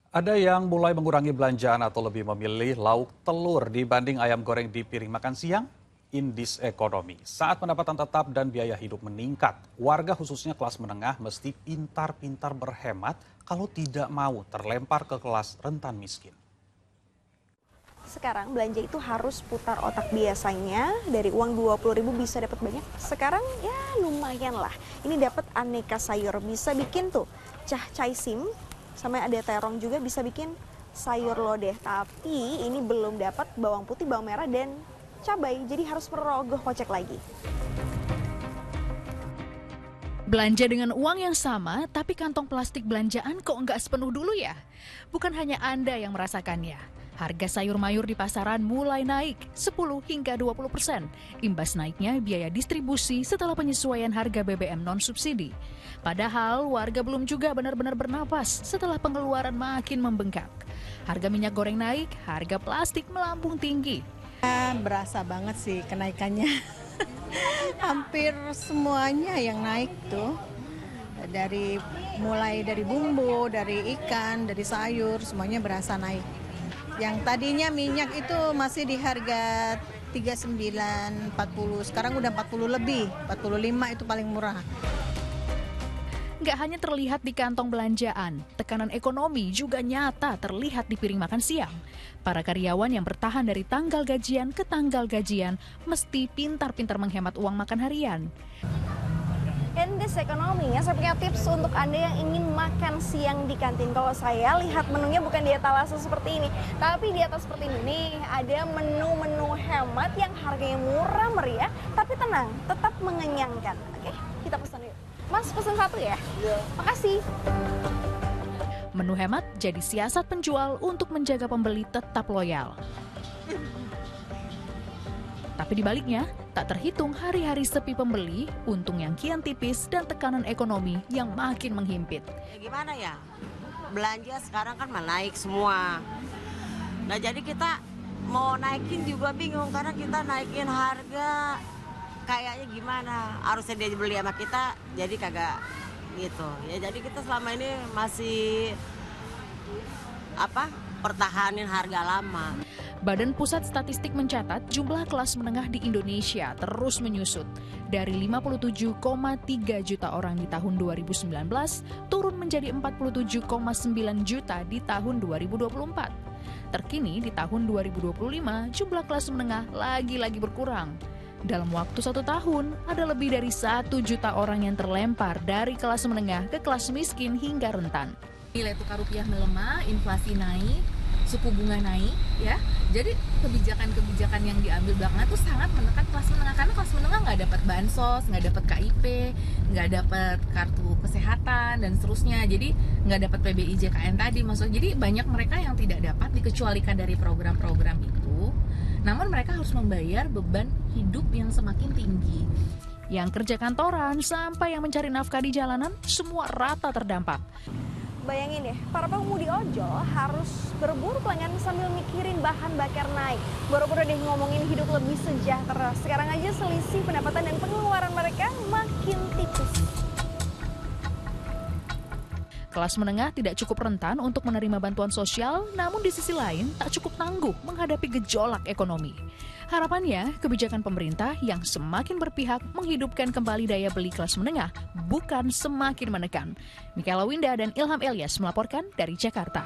Ada yang mulai mengurangi belanjaan atau lebih memilih lauk telur dibanding ayam goreng di piring makan siang? Indis ekonomi. Saat pendapatan tetap dan biaya hidup meningkat, warga khususnya kelas menengah mesti pintar-pintar berhemat kalau tidak mau terlempar ke kelas rentan miskin. Sekarang belanja itu harus putar otak, biasanya dari uang 20.000 bisa dapat banyak. Sekarang ya lumayan lah. Ini dapat aneka sayur, bisa bikin tuh cai sim, sama ada terong juga bisa bikin sayur lodeh. Tapi ini belum dapat bawang putih, bawang merah dan cabai. Jadi harus merogoh kocek lagi. Belanja dengan uang yang sama, tapi kantong plastik belanjaan kok nggak sepenuh dulu ya? Bukan hanya Anda yang merasakannya. Harga sayur mayur di pasaran mulai naik 10 hingga 20%. Imbas naiknya biaya distribusi setelah penyesuaian harga BBM non-subsidi. Padahal warga belum juga benar-benar bernapas setelah pengeluaran makin membengkak. Harga minyak goreng naik, harga plastik melambung tinggi. Berasa banget sih kenaikannya. Hampir semuanya yang naik tuh. Mulai dari bumbu, dari ikan, dari sayur, semuanya berasa naik. Yang tadinya minyak itu masih di harga 39, 40, sekarang udah 40 lebih, 45 itu paling murah. Nggak hanya terlihat di kantong belanjaan, tekanan ekonomi juga nyata terlihat di piring makan siang. Para karyawan yang bertahan dari tanggal gajian ke tanggal gajian mesti pintar-pintar menghemat uang makan harian. Indis ekonomi, saya punya tips untuk Anda yang ingin makan siang di kantin. Kalau saya lihat menunya bukan di etalase seperti ini, tapi di atas seperti ini nih ada menu-menu hemat yang harganya murah meriah, tapi tenang, tetap mengenyangkan. Oke, kita pesan yuk. Mas, pesan satu ya? Iya. Makasih. Menu hemat jadi siasat penjual untuk menjaga pembeli tetap loyal. Tapi di baliknya, tak terhitung hari-hari sepi pembeli, untung yang kian tipis dan tekanan ekonomi yang makin menghimpit. Ya gimana ya, belanja sekarang kan naik semua. Nah jadi kita mau naikin juga bingung karena kita naikin harga kayaknya gimana. Harusnya dia beli sama kita jadi kagak gitu. Ya jadi kita selama ini masih pertahanin harga lama. Badan Pusat Statistik mencatat jumlah kelas menengah di Indonesia terus menyusut. Dari 57,3 juta orang di tahun 2019, turun menjadi 47,9 juta di tahun 2024. Terkini di tahun 2025, jumlah kelas menengah lagi-lagi berkurang. Dalam waktu 1 tahun, ada lebih dari 1 juta orang yang terlempar dari kelas menengah ke kelas miskin hingga rentan. Nilai tukar rupiah melemah, inflasi naik, suku bunga naik, ya. Jadi kebijakan-kebijakan yang diambil belakangan itu sangat menekan kelas menengah karena kelas menengah nggak dapat bansos, nggak dapat KIP, nggak dapat kartu kesehatan dan seterusnya. Jadi nggak dapat PBI JKN tadi, maksudnya. Jadi banyak mereka yang tidak dapat dikecualikan dari program-program itu. Namun mereka harus membayar beban hidup yang semakin tinggi. Yang kerja kantoran sampai yang mencari nafkah di jalanan, semua rata terdampak. Bayangin deh, para pengemudi ojol harus berburu pelanggan sambil mikirin bahan bakar naik. Boro-boro deh ngomongin hidup lebih sejahtera. Sekarang aja selisih pendapatan dan pengeluaran mereka makin tipis. Kelas menengah tidak cukup rentan untuk menerima bantuan sosial, namun di sisi lain tak cukup tangguh menghadapi gejolak ekonomi. Harapannya, kebijakan pemerintah yang semakin berpihak menghidupkan kembali daya beli kelas menengah, bukan semakin menekan. Michaela Winda dan Ilham Elias melaporkan dari Jakarta.